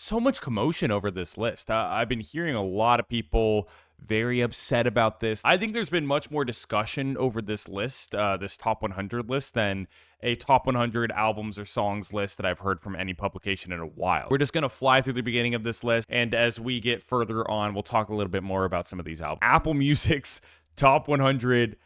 so much commotion over this list. I've been hearing a lot of people very upset about this. I think there's been much more discussion over this list, this top 100 list, than a top 100 albums or songs list that I've heard from any publication in a while. We're just going to fly through the beginning of this list, and as we get further on, we'll talk a little bit more about some of these albums. Apple Music's top 100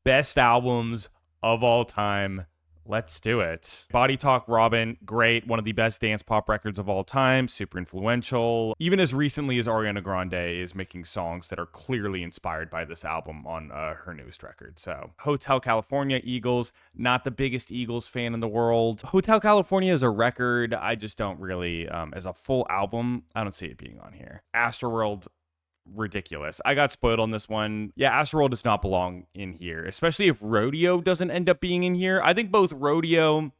best albums of all time. Let's do it. Body Talk Robin, great. One of the best dance pop records of all time. Super influential. Even as recently as Ariana Grande is making songs that are clearly inspired by this album on her newest record. So, Hotel California, Eagles. Not the biggest Eagles fan in the world. Hotel California is a record. I just don't really, as a full album, I don't see it being on here. Astroworld, ridiculous. I got spoiled on this one. Yeah, Astroworld does not belong in here, especially if Rodeo doesn't end up being in here. I think both Rodeo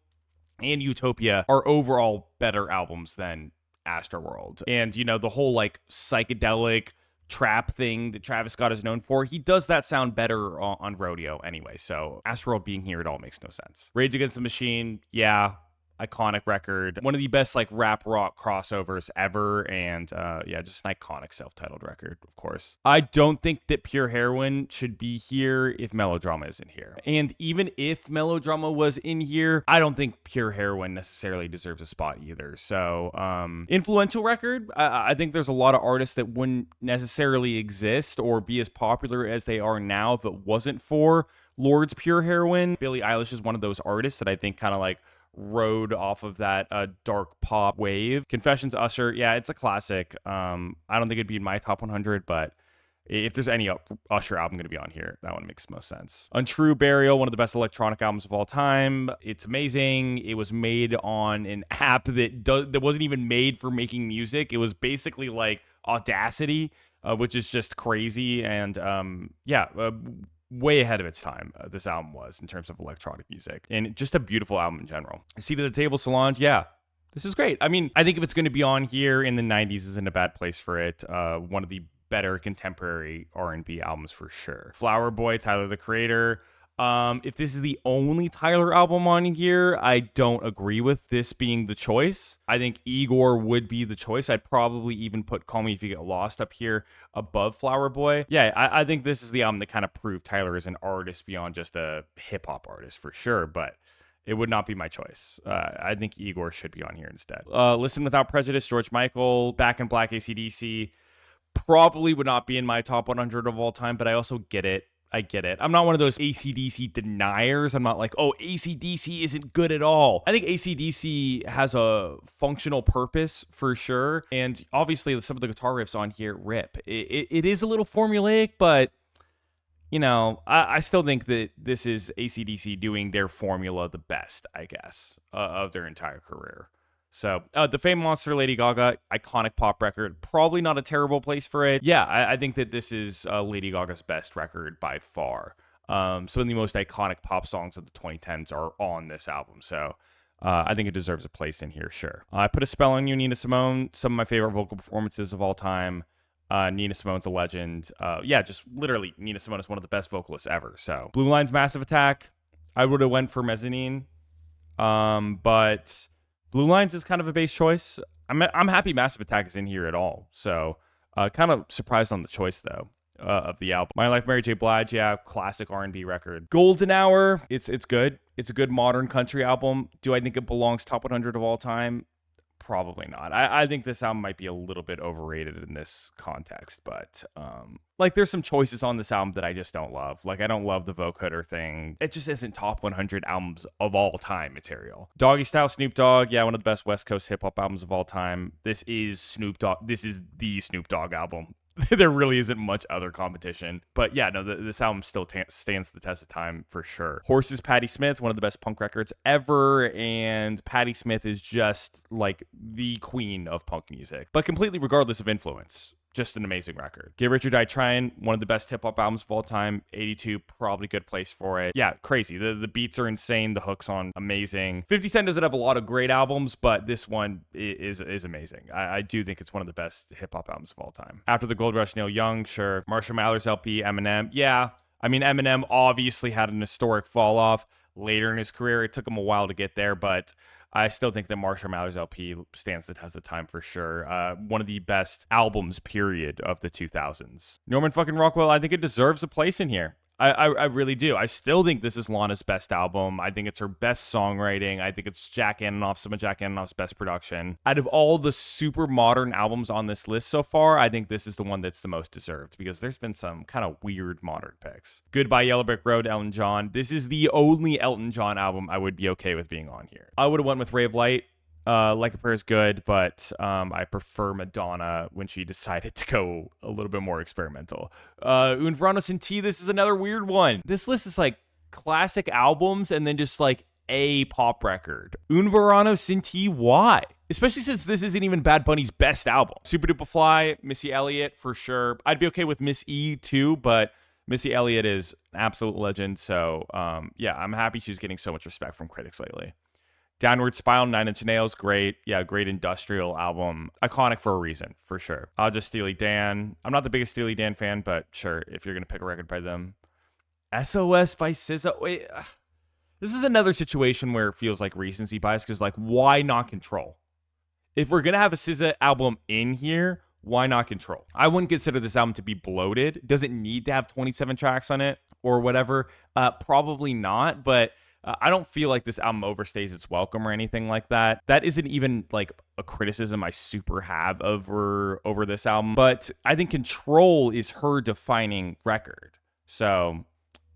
and Utopia are overall better albums than Astroworld. And, you know, the whole like psychedelic trap thing that Travis Scott is known for, he does that sound better on Rodeo anyway. So Astroworld being here at all makes no sense. Rage Against the Machine, yeah, iconic record, one of the best like rap rock crossovers ever, and yeah, just an iconic self-titled record, of course. I don't think that Pure Heroin should be here if Melodrama isn't here, and even if Melodrama was in here, I don't think Pure Heroin necessarily deserves a spot either. So influential record, I think there's a lot of artists that wouldn't necessarily exist or be as popular as they are now if it wasn't for Lord's Pure Heroin. Billie Eilish is one of those artists that I think kind of like rode off of that dark pop wave. Confessions, Usher, yeah, it's a classic. I don't think it'd be in my top 100, but if there's any Usher album going to be on here, that one makes most sense. Untrue Burial, one of the best electronic albums of all time. It's amazing. It was made on an app that wasn't even made for making music. It was basically like Audacity, which is just crazy. And way ahead of its time, this album was, in terms of electronic music. And just a beautiful album in general. Seat at the Table, Solange, yeah, this is great. I mean, I think if it's going to be on here in the 90s isn't a bad place for it. One of the better contemporary R&B albums for sure. Flower Boy, Tyler, the Creator. If this is the only Tyler album on here, I don't agree with this being the choice. I think Igor would be the choice. I'd probably even put Call Me If You Get Lost up here above Flower Boy. Yeah, I think this is the album that kind of proved Tyler is an artist beyond just a hip-hop artist for sure, but it would not be my choice. I think Igor should be on here instead. Listen Without Prejudice, George Michael, Back in Black, AC/DC. Probably would not be in my top 100 of all time, but I also get it. I get it. I'm not one of those AC/DC deniers. I'm not like, oh, AC/DC isn't good at all. I think AC/DC has a functional purpose for sure. And obviously some of the guitar riffs on here rip. It is a little formulaic, but you know, I still think that this is AC/DC doing their formula the best, I guess, of their entire career. So, The Fame Monster, Lady Gaga, iconic pop record. Probably not a terrible place for it. Yeah, I think that this is Lady Gaga's best record by far. Some of the most iconic pop songs of the 2010s are on this album. So, I think it deserves a place in here, sure. I put a spell on you, Nina Simone. Some of my favorite vocal performances of all time. Nina Simone's a legend. Yeah, just literally, Nina Simone is one of the best vocalists ever. So, Blue Line's Massive Attack. I would have went for Mezzanine. But Blue Lines is kind of a base choice. I'm happy Massive Attack is in here at all. So, kind of surprised on the choice, though, of the album. My Life, Mary J. Blige, yeah, classic R&B record. Golden Hour, it's good. It's a good modern country album. Do I think it belongs top 100 of all time? Probably not. I think this album might be a little bit overrated in this context, but like there's some choices on this album that I just don't love. Like I don't love the Vocoder thing. It just isn't top 100 albums of all time material. Doggy Style, Snoop Dogg, yeah, one of the best West Coast hip hop albums of all time. This is Snoop Dogg. This is the Snoop Dogg album. There really isn't much other competition. But yeah, no, this album still stands the test of time for sure. Horses, Patti Smith, one of the best punk records ever. And Patti Smith is just like the queen of punk music, but completely regardless of influence. Just an amazing record. Get Rich or Die Trying, one of the best hip hop albums of all time. 82, probably good place for it. Yeah, crazy. The beats are insane. The hooks on amazing. 50 Cent doesn't have a lot of great albums, but this one is amazing. I do think it's one of the best hip hop albums of all time. After the Gold Rush, Neil Young, sure. Marshall Mathers LP, Eminem. Yeah, I mean, Eminem obviously had an historic fall off later in his career. It took him a while to get there, but I still think that Marshall Mathers LP stands the test of time for sure. One of the best albums, period, of the 2000s. Norman fucking Rockwell, I think it deserves a place in here. I really do. I still think this is Lana's best album. I think it's her best songwriting. I think it's some of Jack Antonoff's best production. Out of all the super modern albums on this list so far, I think this is the one that's the most deserved because there's been some kind of weird modern picks. Goodbye Yellow Brick Road, Elton John. This is the only Elton John album I would be okay with being on here. I would have went with Ray of Light. Like a Prayer is good, but I prefer Madonna when she decided to go a little bit more experimental. Un Verano Sin Ti, this is another weird one. This list is like classic albums and then just like a pop record. Un Verano Sin Ti, why? Especially since this isn't even Bad Bunny's best album. Super Duper Fly, Missy Elliott for sure. I'd be okay with Miss E too, but Missy Elliott is an absolute legend. So yeah, I'm happy she's getting so much respect from critics lately. Downward Spiral, Nine Inch Nails, great. Yeah, great industrial album. Iconic for a reason, for sure. I'll just Steely Dan. I'm not the biggest Steely Dan fan, but sure, if you're going to pick a record by them. SOS by SZA. Wait, this is another situation where it feels like recency bias because, like, why not Control? If we're going to have a SZA album in here, why not Control? I wouldn't consider this album to be bloated. Does it need to have 27 tracks on it or whatever? Probably not, but I don't feel like this album overstays its welcome or anything like that. That isn't even like a criticism I super have over this album. But I think Control is her defining record. So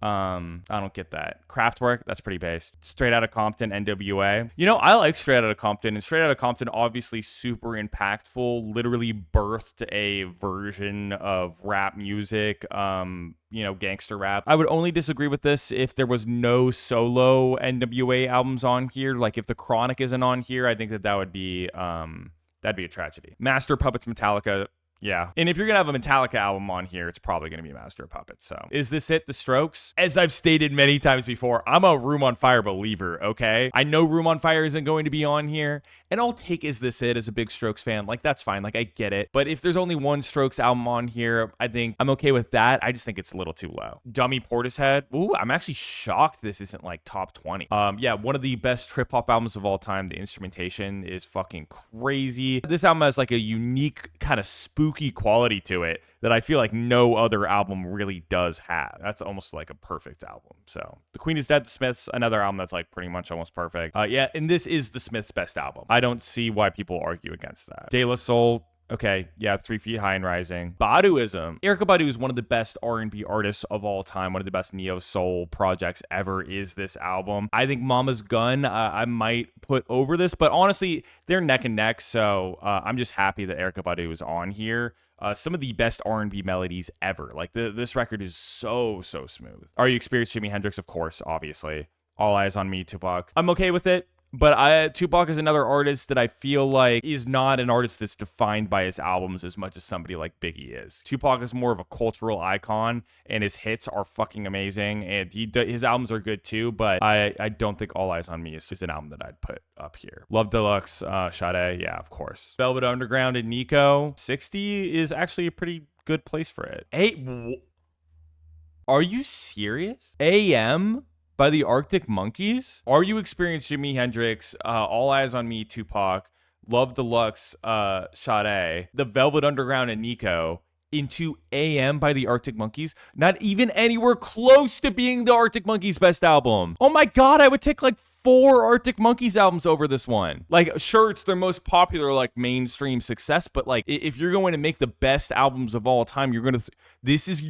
I don't get that. Kraftwerk, that's pretty based. Straight Outta Compton, NWA. You know, I like Straight Outta Compton, and Straight Outta Compton obviously super impactful, literally birthed a version of rap music, gangster rap. I would only disagree with this if there was no solo NWA albums on here. Like if The Chronic isn't on here, I think that would be that'd be a tragedy. Master Puppets, Metallica. Yeah. And if you're going to have a Metallica album on here, it's probably going to be Master of Puppets. So is this it? The Strokes? As I've stated many times before, I'm a Room on Fire believer, okay? I know Room on Fire isn't going to be on here, and I'll take Is This It as a big Strokes fan. Like, that's fine. Like, I get it. But if there's only one Strokes album on here, I think I'm okay with that. I just think it's a little too low. Dummy Portishead. Ooh, I'm actually shocked this isn't like top 20. Yeah, one of the best trip-hop albums of all time. The instrumentation is fucking crazy. This album has like a unique kind of spooky quality to it that I feel like no other album really does have. That's almost like a perfect album. So The Queen is Dead, The Smiths, another album that's like pretty much almost perfect. Yeah, and this is The Smiths' best album. I don't see why people argue against that. De La Soul, okay, yeah, 3 Feet High and Rising. Baduizm. Erykah Badu is one of the best R&B artists of all time. One of the best neo-soul projects ever is this album. I think Mama's Gun, I might put over this, but honestly, they're neck and neck, so I'm just happy that Erykah Badu is on here. Some of the best R&B melodies ever. Like, this record is so smooth. Are You Experienced? Jimi Hendrix, of course, obviously. All Eyes on Me, Tupac. I'm okay with it. But Tupac is another artist that I feel like is not an artist that's defined by his albums as much as somebody like Biggie is. Tupac is more of a cultural icon, and his hits are fucking amazing, and his albums are good too, but I don't think All Eyes on Me is an album that I'd put up here. Love Deluxe, Sade, yeah, of course. Velvet Underground and Nico. 60 is actually a pretty good place for it. Hey, are you serious? AM? By the Arctic Monkeys? Are You Experienced? Jimi Hendrix, All Eyes on Me, Tupac, Love Deluxe, Sade, The Velvet Underground and Nico, into AM by the Arctic Monkeys. Not even anywhere close to being the Arctic Monkeys' best album. Oh my god, I would take like 4 Arctic Monkeys albums over this one. Like, sure, it's their most popular, like, mainstream success, but like, if you're going to make the best albums of all time, you're gonna this is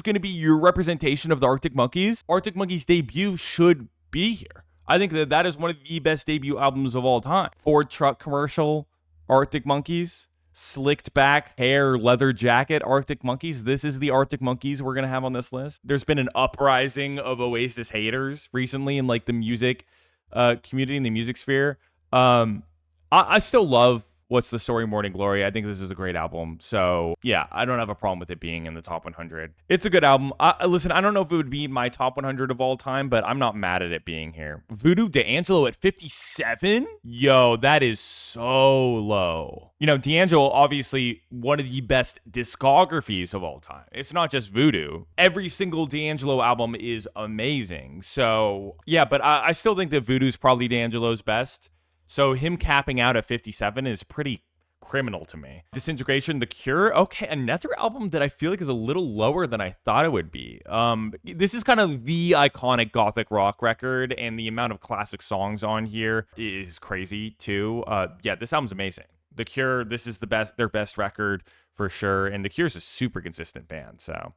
gonna be your representation of the Arctic Monkeys. Arctic Monkeys' debut should be here. I think that is one of the best debut albums of all time. Ford truck commercial, Arctic Monkeys. Slicked back hair, leather jacket, Arctic Monkeys. This is the Arctic Monkeys we're going to have on this list. There's been an uprising of Oasis haters recently in like the music community, in the music sphere. I still love What's the Story, Morning Glory. I think this is a great album. So yeah, I don't have a problem with it being in the top 100. It's a good album. Listen, I don't know if it would be my top 100 of all time, but I'm not mad at it being here. Voodoo D'Angelo at 57? Yo, that is so low. You know, D'Angelo, obviously one of the best discographies of all time. It's not just Voodoo. Every single D'Angelo album is amazing. So yeah, but I still think that Voodoo's probably D'Angelo's best. So him capping out at 57 is pretty criminal to me. Disintegration, The Cure, okay, another album that I feel like is a little lower than I thought it would be. This is kind of the iconic gothic rock record, and the amount of classic songs on here is crazy too. Yeah, this album's amazing. The Cure, this is their best record for sure, and The Cure's a super consistent band. So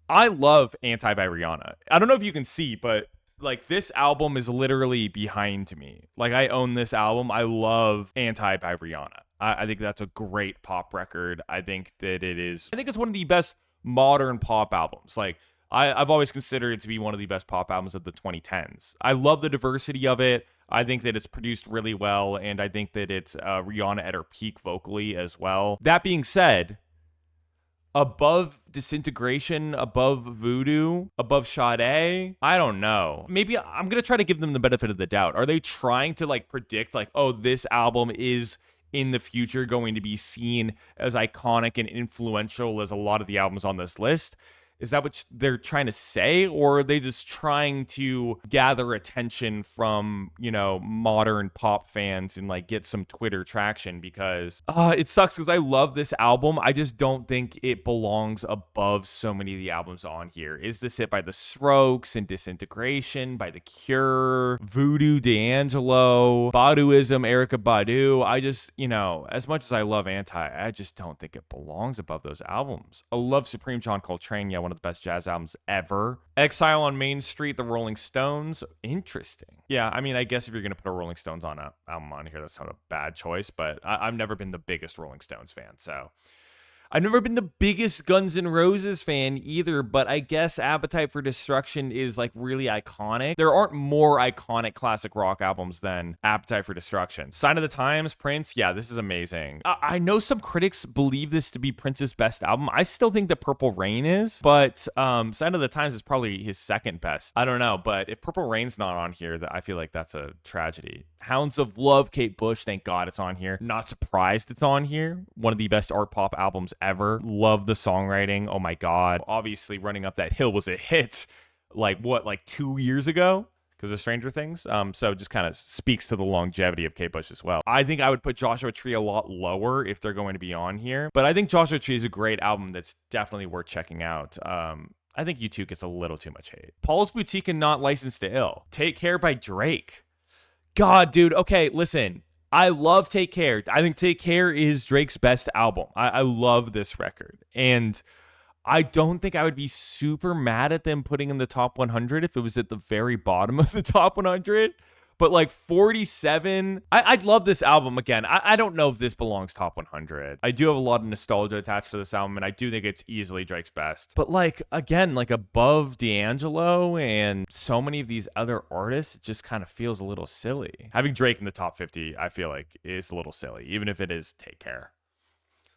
I love Anti by Rihanna. I don't know if you can see, but like this album is literally behind me. Like I own this album. I love Anti by Rihanna. I think that's a great pop record. I think it's one of the best modern pop albums. Like I've always considered it to be one of the best pop albums of the 2010s. I love the diversity of it. I think that it's produced really well, and I think that it's Rihanna at her peak vocally as well. That being said, above Disintegration, above Voodoo, above Sade, I don't know. Maybe I'm going to try to give them the benefit of the doubt. Are they trying to like predict like, oh, this album is in the future going to be seen as iconic and influential as a lot of the albums on this list? Is that what they're trying to say? Or are they just trying to gather attention from, modern pop fans and like get some Twitter traction? Because it sucks because I love this album. I just don't think it belongs above so many of the albums on here. Is this it by The Strokes and Disintegration, by The Cure, Voodoo, D'Angelo, Baduizm, Erykah Badu? I just, as much as I love Anti, I just don't think it belongs above those albums. I love Supreme John Coltrane. Yeah, one of the best jazz albums ever. Exile on Main Street, The Rolling Stones. Interesting. Yeah, I mean, I guess if you're going to put a Rolling Stones album on here, that's not a bad choice, but I've never been the biggest Rolling Stones fan, so I've never been the biggest Guns N' Roses fan either, but I guess Appetite for Destruction is like really iconic. There aren't more iconic classic rock albums than Appetite for Destruction. Sign of the Times, Prince, yeah, this is amazing. I know some critics believe this to be Prince's best album. I still think that Purple Rain is, but Sign of the Times is probably his second best. I don't know, but if Purple Rain's not on here, I feel like that's a tragedy. Hounds of Love, Kate Bush, thank God it's on here. Not surprised it's on here. One of the best art pop albums ever. Love the songwriting. Oh my God. Obviously, Running Up That Hill was a hit like 2 years ago because of Stranger Things. So it just kind of speaks to the longevity of Kate Bush as well. I think I would put Joshua Tree a lot lower if they're going to be on here, but I think Joshua Tree is a great album that's definitely worth checking out. I think U2 gets a little too much hate. Paul's Boutique and Not Licensed to Ill. Take Care by Drake. God, dude. Okay, listen. I love Take Care. I think Take Care is Drake's best album. I love this record. And I don't think I would be super mad at them putting in the top 100 if it was at the very bottom of the top 100. But like 47, I'd love this album again. I don't know if this belongs top 100. I do have a lot of nostalgia attached to this album, and I do think it's easily Drake's best. But like, again, like above D'Angelo and so many of these other artists, it just kind of feels a little silly. Having Drake in the top 50, I feel like is a little silly, even if it is Take Care,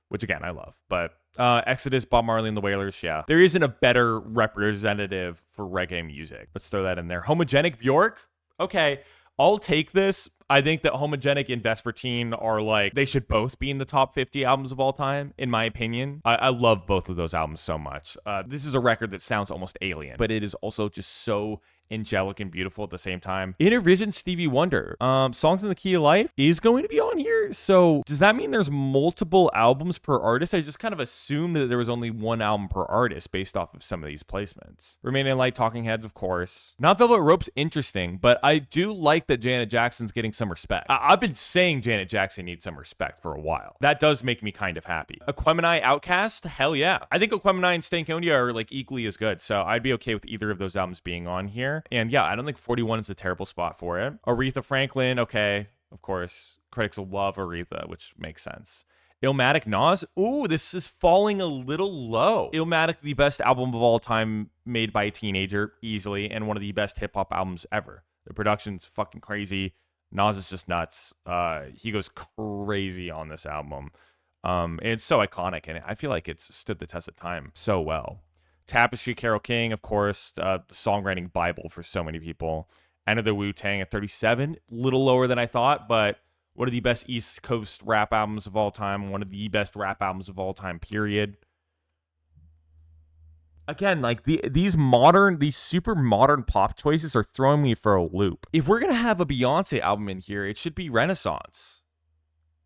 which again, I love. But Exodus, Bob Marley and the Wailers, yeah. There isn't a better representative for reggae music. Let's throw that in there. Homogenic, Bjork? Okay. I'll take this. I think that Homogenic and Vespertine are like, they should both be in the top 50 albums of all time, in my opinion. I love both of those albums so much. This is a record that sounds almost alien, but it is also just so angelic and beautiful at the same time. Intervision, Stevie Wonder. Songs in the Key of Life is going to be on here. So does that mean there's multiple albums per artist? I just kind of assumed that there was only one album per artist based off of some of these placements. Remaining Light, Talking Heads, of course. Not Velvet Rope's interesting, but I do like that Janet Jackson's getting some respect. I've been saying Janet Jackson needs some respect for a while. That does make me kind of happy. Aquemini, Outcast? Hell yeah. I think Aquemini and Stankonia are like equally as good, so I'd be okay with either of those albums being on here. And yeah, I don't think 41 is a terrible spot for it. Aretha Franklin, okay, of course. Critics will love Aretha, which makes sense. Illmatic, Nas. Ooh, this is falling a little low. Illmatic, the best album of all time made by a teenager, easily, and one of the best hip-hop albums ever. The production's fucking crazy. Nas is just nuts. He goes crazy on this album. And it's so iconic, and I feel like it's stood the test of time so well. Tapestry, Carole King, of course, the songwriting Bible for so many people. End of the Wu-Tang at 37, little lower than I thought, but one of the best East Coast rap albums of all time, one of the best rap albums of all time, period. Again, like these super modern pop choices are throwing me for a loop. If we're gonna have a Beyonce album in here, it should be Renaissance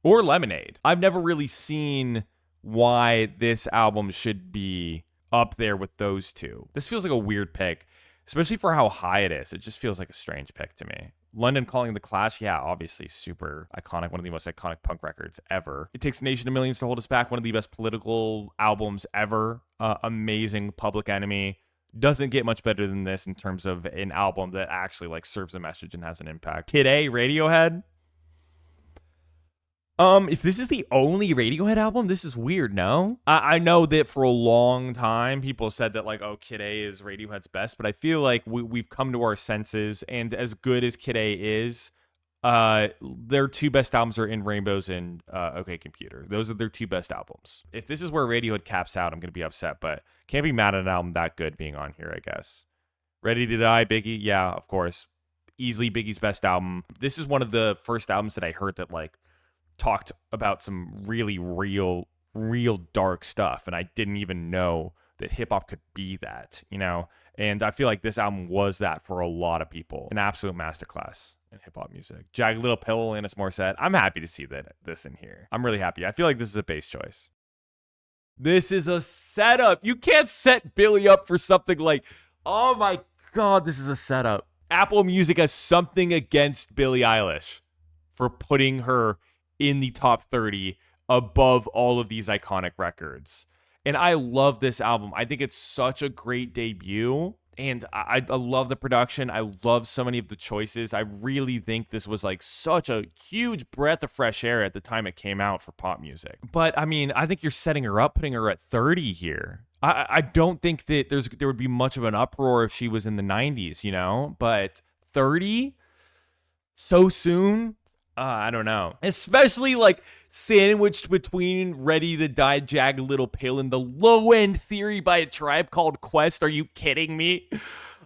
or Lemonade. I've never really seen why this album should be up there with those two. This feels like a weird pick, especially for how high it is. It just feels like a strange pick to me. London Calling the Clash, yeah, obviously super iconic, one of the most iconic punk records ever. It Takes a Nation of Millions to Hold Us Back, one of the best political albums ever. Amazing. Public Enemy. Doesn't get much better than this in terms of an album that actually like serves a message and has an impact. Kid A, Radiohead. If this is the only Radiohead album, this is weird, no? I know that for a long time, people said that, like, oh, Kid A is Radiohead's best, but I feel like we've come to our senses, and as good as Kid A is, their two best albums are In Rainbows and OK Computer. Those are their two best albums. If this is where Radiohead caps out, I'm going to be upset, but can't be mad at an album that good being on here, I guess. Ready to Die, Biggie? Yeah, of course. Easily Biggie's best album. This is one of the first albums that I heard that, like, talked about some really real dark stuff, and I didn't even know that hip-hop could be that, you know? And I feel like this album was that for a lot of people. An absolute masterclass in hip-hop music. Jagged Little Pill, Alanis Morissette. I'm happy to see this in here. I'm really happy. I feel like this is a bass choice. This is a setup. You can't set Billie up for something like, oh my God, this is a setup. Apple Music has something against Billie Eilish for putting her in the top 30 above all of these iconic records. And I love this album. I think it's such a great debut. And I love the production. I love so many of the choices. I really think this was like such a huge breath of fresh air at the time it came out for pop music. But I mean, I think you're setting her up, putting her at 30 here. I don't think that there would be much of an uproar if she was in the 90s, you know? But 30? So soon? I don't know. Especially like sandwiched between Ready to Die, Jagged Little Pill, and the Low End Theory by A Tribe Called Quest. Are you kidding me?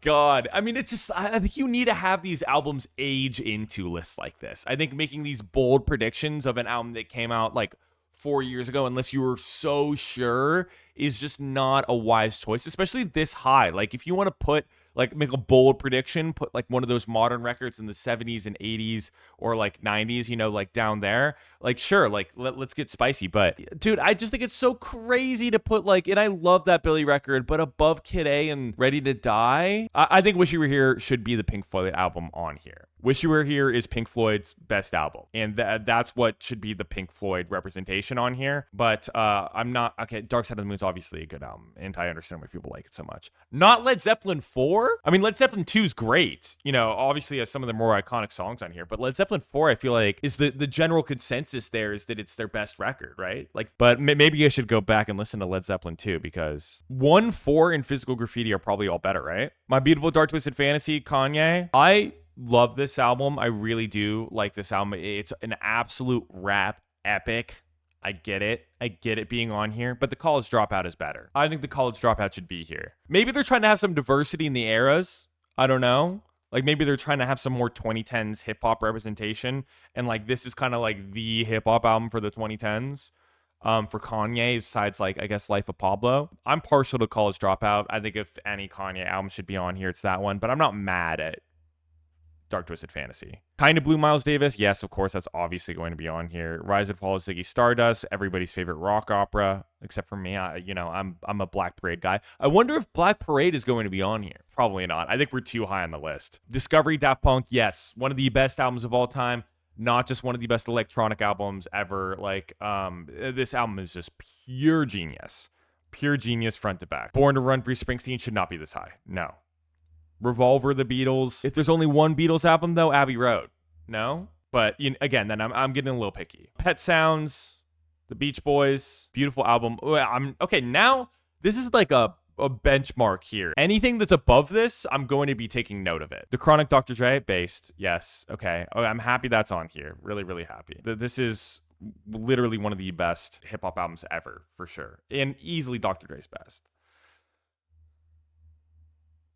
God. I mean, it's just, I think you need to have these albums age into lists like this. I think making these bold predictions of an album that came out like 4 years ago, unless you were so sure, is just not a wise choice, especially this high. Like, if you want to put, like, make a bold prediction, put like one of those modern records in the 70s and 80s or like 90s, you know, like down there, like, sure, like let's get spicy. But dude, I just think it's so crazy to put like, and I love that Billy record, but above Kid A and Ready to Die, I think Wish You Were Here should be the Pink Floyd album on here. Wish You Were Here is Pink Floyd's best album, and that's what should be the Pink Floyd representation on here. But I'm not, okay, Dark Side of the Moon is obviously a good album, and I understand why people like it so much. Not Led Zeppelin 4? I mean, Led Zeppelin 2 is great, you know, obviously has some of the more iconic songs on here, but Led Zeppelin 4, I feel like, is the general consensus there is that it's their best record, right? Like, but maybe I should go back and listen to Led Zeppelin 2, because 1, 4, and Physical Graffiti are probably all better, right? My Beautiful Dark Twisted Fantasy, Kanye. I love this album. I really do like this album. It's an absolute rap epic. I get it being on here, but The College Dropout is better. I think The College Dropout should be here. Maybe they're trying to have some diversity in the eras. I don't know. Like, maybe they're trying to have some more 2010s hip hop representation, and like this is kind of like the hip hop album for the 2010s. For Kanye, besides like, I guess, Life of Pablo. I'm partial to College Dropout. I think if any Kanye album should be on here, it's that one, but I'm not mad at Dark Twisted Fantasy. Kind of Blue, Miles Davis. Yes, of course, that's obviously going to be on here. Rise and Fall of Ziggy Stardust, everybody's favorite rock opera, except for me. I'm a Black Parade guy. I wonder if Black Parade is going to be on here. Probably not. I think we're too high on the list. Discovery, Daft Punk. Yes, one of the best albums of all time. Not just one of the best electronic albums ever. Like, this album is just pure genius. Pure genius front to back. Born to Run, Bruce Springsteen should not be this high. No. Revolver, The Beatles. If there's only one Beatles album, though, Abbey Road. No? But again, then I'm getting a little picky. Pet Sounds, The Beach Boys, beautiful album. Okay, now this is like a benchmark here. Anything that's above this, I'm going to be taking note of it. The Chronic, Dr. Dre, based. Yes. Okay. I'm happy that's on here. Really, really happy. This is literally one of the best hip hop albums ever, for sure. And easily Dr. Dre's best.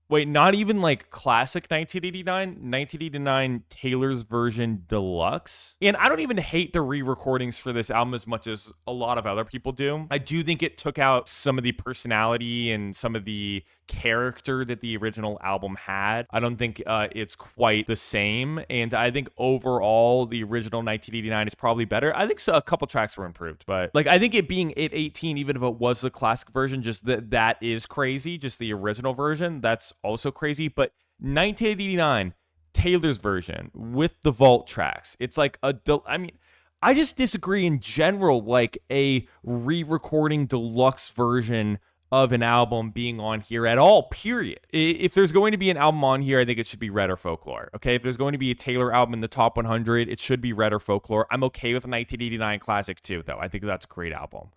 Wait, not even like classic 1989 Taylor's version deluxe. And I don't even hate the re-recordings for this album as much as a lot of other people do. I do think it took out some of the personality and some of the character that the original album had. I don't think it's quite the same. And I think overall, the original 1989 is probably better. I think a couple tracks were improved, but like I think it being 818, even if it was the classic version, just that is crazy. Just the original version, that's also crazy. But 1989 Taylor's version with the vault tracks, it's like I just disagree in general, like a re-recording deluxe version of an album being on here at all, period. If there's going to be an album on here, I think it should be Red or Folklore. Okay, if there's going to be a Taylor album in the top 100, it should be Red or Folklore. I'm okay with a 1989 classic too, though. I think that's a great album.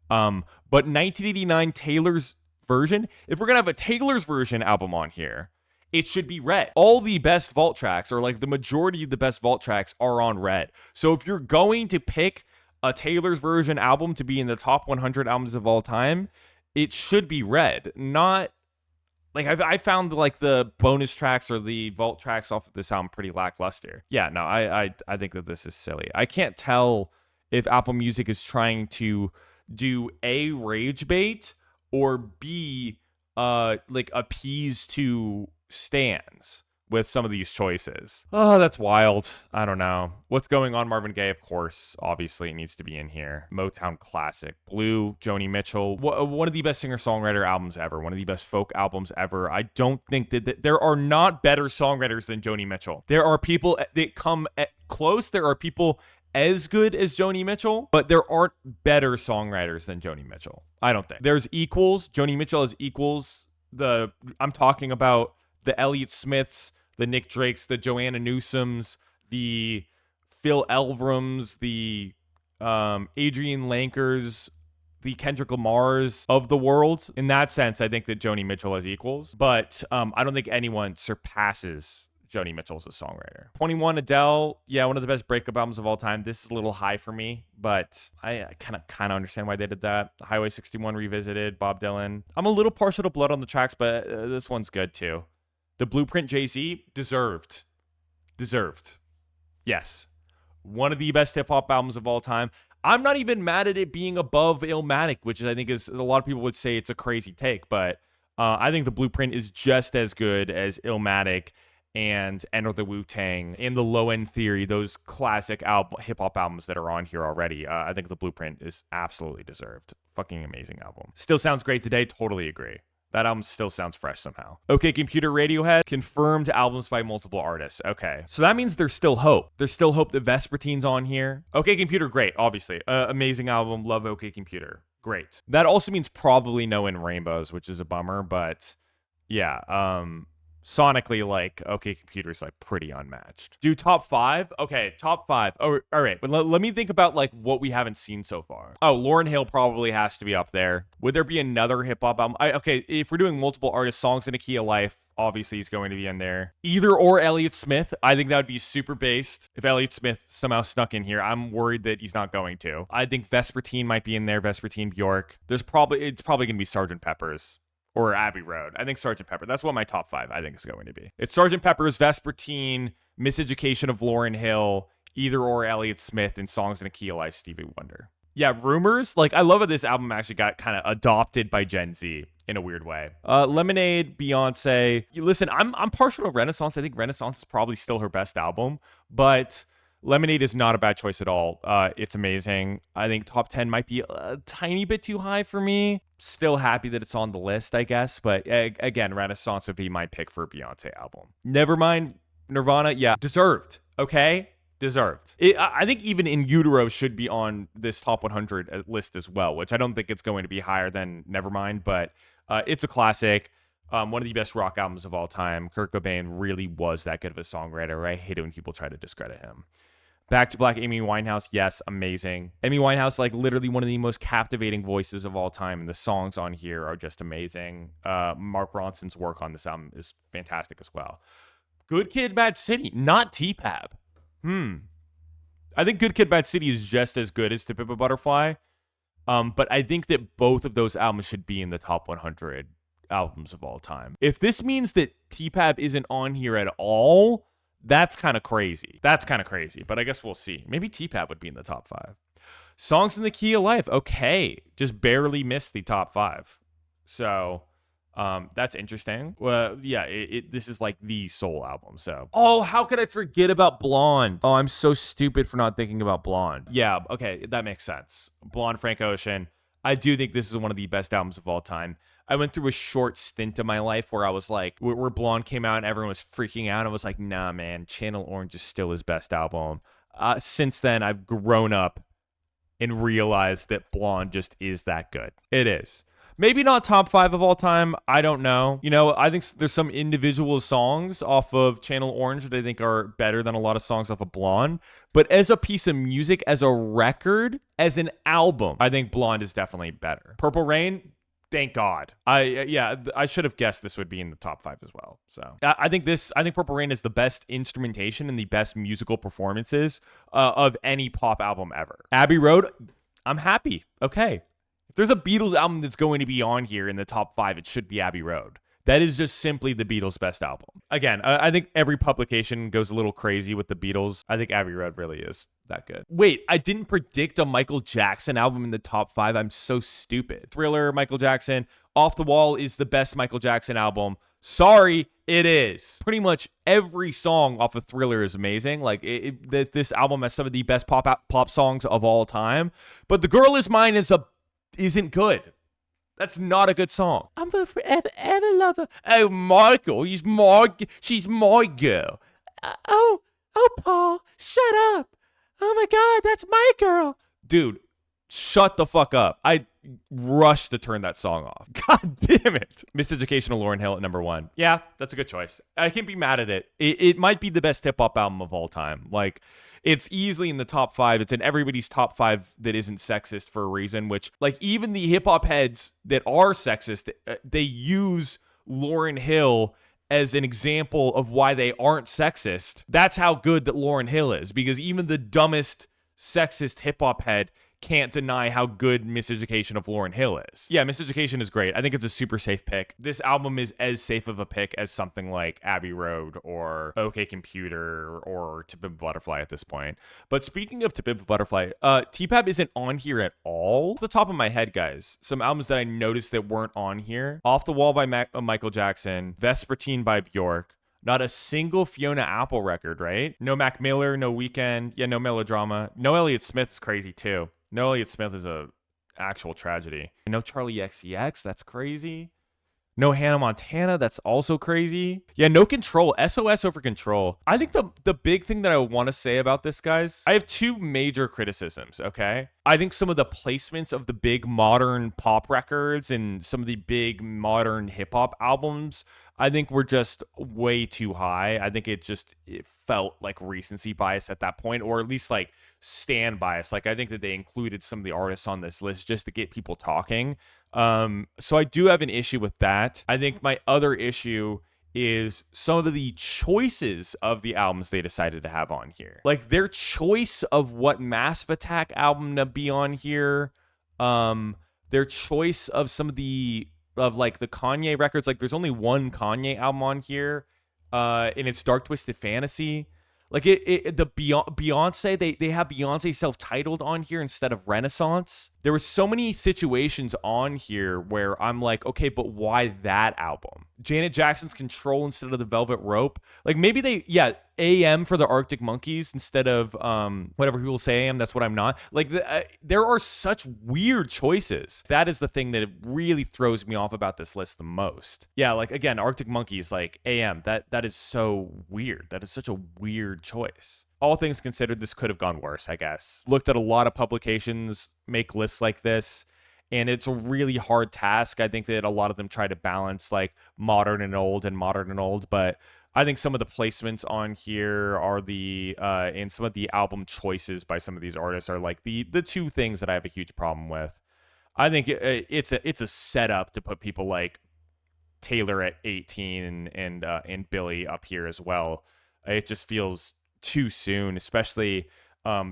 But 1989 Taylor's version, if we're gonna have a Taylor's version album on here, it should be Red. All the best vault tracks, or like the majority of the best vault tracks, are on Red. So if you're going to pick a Taylor's version album to be in the top 100 albums of all time, it should be Red. Not like I found like the bonus tracks or the vault tracks off of this album pretty lackluster. Yeah, no, I think that this is silly. I can't tell if Apple Music is trying to do A, rage bait, or B, like appease to stans with some of these choices. Oh, that's wild. I don't know. What's going on, Marvin Gaye? Of course, obviously needs to be in here. Motown classic. Blue, Joni Mitchell. One of the best singer-songwriter albums ever. One of the best folk albums ever. I don't think that there are not better songwriters than Joni Mitchell. There are people that come close. There are people as good as Joni Mitchell, but there aren't better songwriters than Joni Mitchell. I don't think. There's equals. Joni Mitchell has equals. I'm talking about the Elliott Smiths, the Nick Drakes, the Joanna Newsoms, the Phil Elvrums, the Adrian Lankers, the Kendrick Lamars of the world. In that sense, I think that Joni Mitchell has equals, but I don't think anyone surpasses Joni Mitchell as a songwriter. 21 Adele, yeah, one of the best breakup albums of all time. This is a little high for me, but I kind of understand why they did that. Highway 61 Revisited, Bob Dylan. I'm a little partial to Blood on the Tracks, but this one's good too. The Blueprint Jay-Z, deserved. Yes. One of the best hip-hop albums of all time. I'm not even mad at it being above Illmatic, which I think is, a lot of people would say it's a crazy take, but I think The Blueprint is just as good as Illmatic and Enter the Wu-Tang and the Low End Theory, those classic hip-hop albums that are on here already. I think The Blueprint is absolutely deserved. Fucking amazing album. Still sounds great today. Totally agree. That album still sounds fresh somehow. OK Computer, Radiohead, confirmed albums by multiple artists. Okay, so that means there's still hope. There's still hope that Vespertine's on here. OK Computer, great, obviously. Amazing album, love OK Computer. Great. That also means probably no In Rainbows, which is a bummer, but yeah, sonically, like, OK Computer's like pretty unmatched. Do top 5? Okay, top 5. Oh, all right, but let me think about like what we haven't seen so far. Oh, Lauryn Hill probably has to be up there. Would there be another hip hop album? Okay, if we're doing multiple artists, Songs in a Key of Life, obviously he's going to be in there. Either or Elliott Smith. I think that would be super based if Elliott Smith somehow snuck in here. I'm worried that he's not going to. I think Vespertine might be in there. Vespertine, Bjork. It's probably going to be Sgt. Pepper's. Or Abbey Road. I think Sgt. Pepper. That's what my top 5 I think is going to be. It's Sgt. Pepper's, Vespertine, Miseducation of Lauryn Hill, Either or Elliott Smith, and Songs in a Key of Life, Stevie Wonder. Yeah, Rumors. Like, I love how this album actually got kind of adopted by Gen Z in a weird way. Lemonade, Beyonce. Listen, I'm partial to Renaissance. I think Renaissance is probably still her best album, but Lemonade is not a bad choice at all. It's amazing. I think top 10 might be a tiny bit too high for me. Still happy that it's on the list, I guess. But again, Renaissance would be my pick for a Beyonce album. Nevermind, Nirvana, yeah, deserved. Okay? Deserved. I think even In Utero should be on this top 100 list as well, which I don't think it's going to be higher than Nevermind, but it's a classic. One of the best rock albums of all time. Kurt Cobain really was that good of a songwriter. I hate it when people try to discredit him. Back to Black, Amy Winehouse. Yes, amazing. Amy Winehouse, like literally one of the most captivating voices of all time. And the songs on here are just amazing. Mark Ronson's work on this album is fantastic as well. Good Kid, Mad City, not T-Pab. I think Good Kid, Mad City is just as good as To Pimp a Butterfly. But I think that both of those albums should be in the top 100 albums of all time. If this means that TPAB isn't on here at all, that's kind of crazy. That's kind of crazy, but I guess we'll see. Maybe TPAB would be in the top 5. Songs in the Key of Life. Okay. Just barely missed the top 5. So, that's interesting. Well, yeah, this is like the Soul album. So, oh, how could I forget about Blonde? Oh, I'm so stupid for not thinking about Blonde. Yeah, okay, that makes sense. Blonde, Frank Ocean. I do think this is one of the best albums of all time. I went through a short stint of my life where I was like, where Blonde came out and everyone was freaking out. I was like, nah, man, Channel Orange is still his best album. Since then, I've grown up and realized that Blonde just is that good. It is. Maybe not top 5 of all time. I don't know. You know, I think there's some individual songs off of Channel Orange that I think are better than a lot of songs off of Blonde. But as a piece of music, as a record, as an album, I think Blonde is definitely better. Purple Rain, thank God. I should have guessed this would be in the top 5 as well. So I think Purple Rain is the best instrumentation and the best musical performances of any pop album ever. Abbey Road, I'm happy. Okay. If there's a Beatles album that's going to be on here in the top 5, it should be Abbey Road. That is just simply the Beatles' best album. Again, I think every publication goes a little crazy with the Beatles. I think Abbey Road really is that good. Wait, I didn't predict a Michael Jackson album in the top 5. I'm so stupid. Thriller, Michael Jackson. Off the Wall is the best Michael Jackson album. Sorry, it is. Pretty much every song off of Thriller is amazing. Like, this album has some of the best pop songs of all time. But The Girl Is Mine isn't good. That's not a good song. I'm a forever ever lover. Oh, Michael, she's my girl. Oh, Paul, shut up. Oh my God, that's my girl. Dude, shut the fuck up. I rushed to turn that song off. God damn it. Miseducation of Lauryn Hill at number 1. Yeah, that's a good choice. I can't be mad at it. It might be the best hip-hop album of all time. Like, it's easily in the top 5. It's in everybody's top 5 that isn't sexist for a reason, which, like, even the hip-hop heads that are sexist, they use Lauryn Hill as an example of why they aren't sexist. That's how good that Lauryn Hill is, because even the dumbest sexist hip-hop head can't deny how good Miseducation of Lauryn Hill is. Yeah, Miseducation is great. I think it's a super safe pick. This album is as safe of a pick as something like Abbey Road or OK Computer or To Pimp a Butterfly at this point. But speaking of To Pimp a Butterfly, TPAB isn't on here at all. Off the top of my head, guys, some albums that I noticed that weren't on here. Off the Wall by Michael Jackson, Vespertine by Bjork. Not a single Fiona Apple record, right? No Mac Miller, no Weeknd, yeah, no Melodrama. No Elliott Smith is crazy too. No Elliott Smith is a actual tragedy. No Charlie XCX, that's crazy. No Hannah Montana, that's also crazy. Yeah, no Control, SOS over Control. I think the big thing that I want to say about this, guys, I have 2 major criticisms, okay? I think some of the placements of the big modern pop records and some of the big modern hip-hop albums, I think were just way too high. I think it felt like recency bias at that point, or at least like stand bias. Like, I think that they included some of the artists on this list just to get people talking. So I do have an issue with that. I think my other issue is some of the choices of the albums they decided to have on here. Like, their choice of what Massive Attack album to be on here, their choice of some of the Kanye records. Like, there's only one Kanye album on here, and it's Dark Twisted Fantasy. Like, the Beyonce, they have Beyonce self-titled on here instead of Renaissance. There were so many situations on here where I'm like, okay, but why that album? Janet Jackson's Control instead of the Velvet Rope. Like, maybe AM for the Arctic Monkeys instead of whatever people say AM, that's what I'm not. Like, there are such weird choices. That is the thing that really throws me off about this list the most. Yeah, like, again, Arctic Monkeys, like AM, that is so weird. That is such a weird choice. All things considered, this could have gone worse, I guess. Looked at a lot of publications make lists like this, and it's a really hard task. I think that a lot of them try to balance like modern and old, but I think some of the placements on here are and some of the album choices by some of these artists are like the 2 things that I have a huge problem with. I think it's a setup to put people like Taylor at 18 and Billy up here as well. It just feels too soon, especially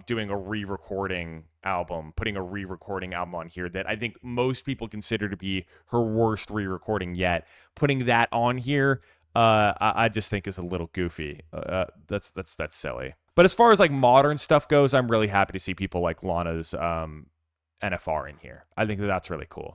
doing a re-recording album, putting a re-recording album on here that I think most people consider to be her worst re-recording yet. Putting that on here, I just think is a little goofy. That's silly. But as far as like modern stuff goes, I'm really happy to see people like Lana's NFR in here. I think that's really cool.